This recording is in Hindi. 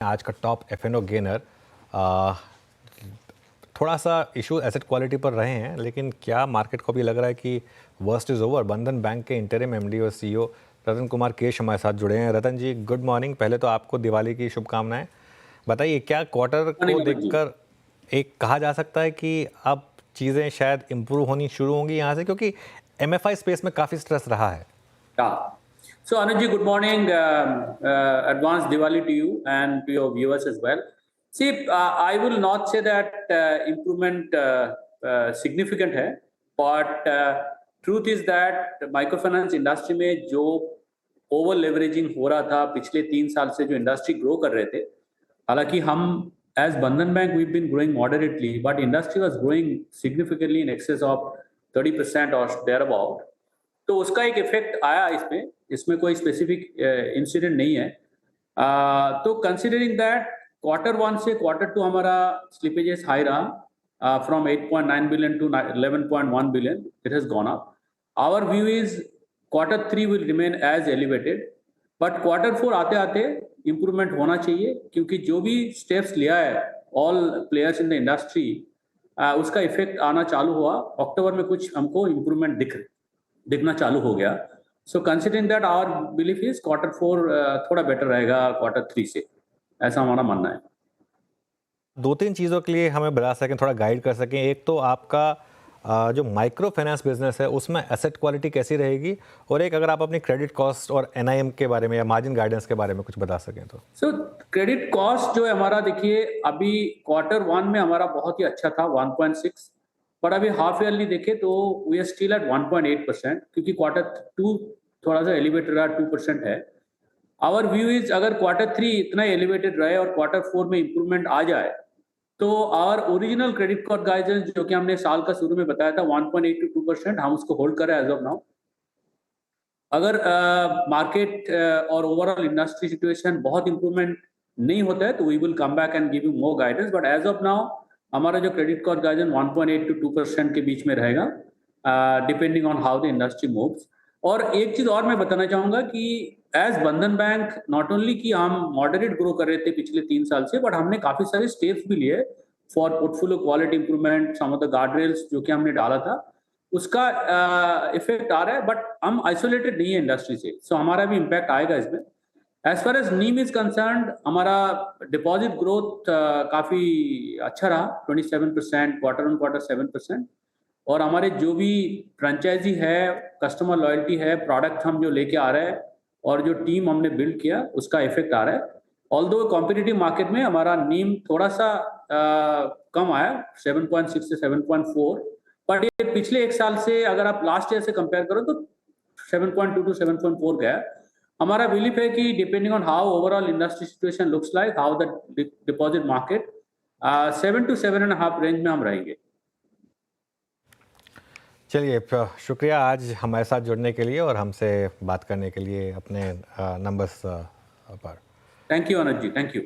आज का टॉप एफएनओ गेनर थोड़ा सा इशू एसेट क्वालिटी पर रहे हैं, लेकिन क्या मार्केट को भी लग रहा है कि वर्स्ट इज़ ओवर? बंधन बैंक के इंटरिम एमडी और सीईओ रतन कुमार केश हमारे साथ जुड़े हैं। रतन जी, गुड मॉर्निंग। पहले तो आपको दिवाली की शुभकामनाएं। बताइए, क्या क्वार्टर को देखकर एक कहा जा सकता है कि अब चीज़ें शायद इम्प्रूव होनी शुरू होंगी यहाँ से, क्योंकि एमएफआई स्पेस में काफ़ी स्ट्रेस रहा है? So Anuj ji, good morning. Advanced Diwali to you and to your viewers as well. See, I will not say that improvement significant है, but truth is that microfinance industry में जो ओवर लेवरेजिंग हो रहा था पिछले 3 साल से, जो इंडस्ट्री ग्रो कर रहे थे, हालांकि हम as Bandhan Bank we been growing moderately, but industry was growing significantly in excess of 30% और देयर अबाउट। तो उसका एक इफेक्ट आया इसमें कोई स्पेसिफिक इंसिडेंट नहीं है। तो कंसिडरिंग दैट Q1 से Q2 हमारा स्लिपेजेस हाई रहा, from 8.9 billion to 11.1 billion, it has gone up. Our view is Q3 will remain as elevated, but Q4 आते आते इम्प्रूवमेंट होना चाहिए, क्योंकि जो भी स्टेप्स लिया है all players in the industry, उसका इफेक्ट आना चालू हुआ। अक्टूबर में कुछ हमको इम्प्रूवमेंट दिखना चालू हो गया। So considering that our belief is Q4 थोड़ा बेटर रहेगा Q3 से, ऐसा हमारा मानना है। 2-3 चीज़ों के लिए हमें बता सकें, थोड़ा गाइड कर सकें। एक तो आपका जो माइक्रो फाइनेंस बिजनेस है उसमें एसेट क्वालिटी कैसी रहेगी, और एक अगर आप अपनी क्रेडिट कॉस्ट और एनआईएम के बारे में या मार्जिन गाइडेंस के बारे में कुछ बता सकें तो। सो क्रेडिट कॉस्ट जो है हमारा, देखिए अभी Q1 में हमारा बहुत ही अच्छा था 1.6, पर अभी हाफ ईयरली देखें तो वी आर स्टिल एट 1.8%, क्योंकि Q2 थोड़ा सा एलिवेटेड रहा, 2% है। आवर व्यू इज अगर Q3 इतना एलिवेटेड रहे और Q4 में इंप्रूवमेंट आ जाए, तो our original credit cost guidance जो कि हमने साल का शुरू में बताया था 1.8 to 2%, हम उसको होल्ड कर रहे हैं एज ऑफ नाउ। अगर मार्केट और ओवरऑल इंडस्ट्री सिचुएशन बहुत इंप्रूवमेंट नहीं होता है, तो we will come back and give you more guidance, but as of now हमारा जो क्रेडिट कॉस्ट गाइडेंस 1.8 to 2% के बीच में रहेगा, depending on how the industry moves. और एक चीज और मैं बताना चाहूंगा कि as Bandhan bank not only कि हम मॉडरेट ग्रो कर रहे थे पिछले 3 साल से, बट हमने काफी सारे स्टेप्स भी लिए for portfolio quality improvement, some of the guard rails जो कि हमने डाला था, उसका इफेक्ट आ रहा है। बट हम आइसोलेटेड नहीं है इंडस्ट्री से, सो हमारा भी इम्पैक्ट आएगा इसमें। As far as NIM is concerned, हमारा डिपॉजिट ग्रोथ काफी अच्छा रहा, 27%, Q-on-Q 7%। और हमारे जो भी फ्रेंचाइजी है, कस्टमर लॉयल्टी है, प्रोडक्ट हम जो लेके आ रहे हैं और जो टीम हमने बिल्ड किया, उसका इफेक्ट आ रहा है। ऑल्दो कॉम्पिटिटिव मार्केट में हमारा नीम थोड़ा सा कम आया, 7.6 से 7.4, बट ये पिछले 1 साल से अगर आप लास्ट ईयर से कंपेयर करो तो 7.2 to 7.4 गया। हमारा बिलीफ है कि depending on how overall industry situation looks like, how the deposit market, 7 to 7.5 range में हम रहेंगे। चलिए, शुक्रिया आज हमारे साथ जुड़ने के लिए और हमसे बात करने के लिए अपने नंबर्स पर। Thank you Anuj ji, thank you.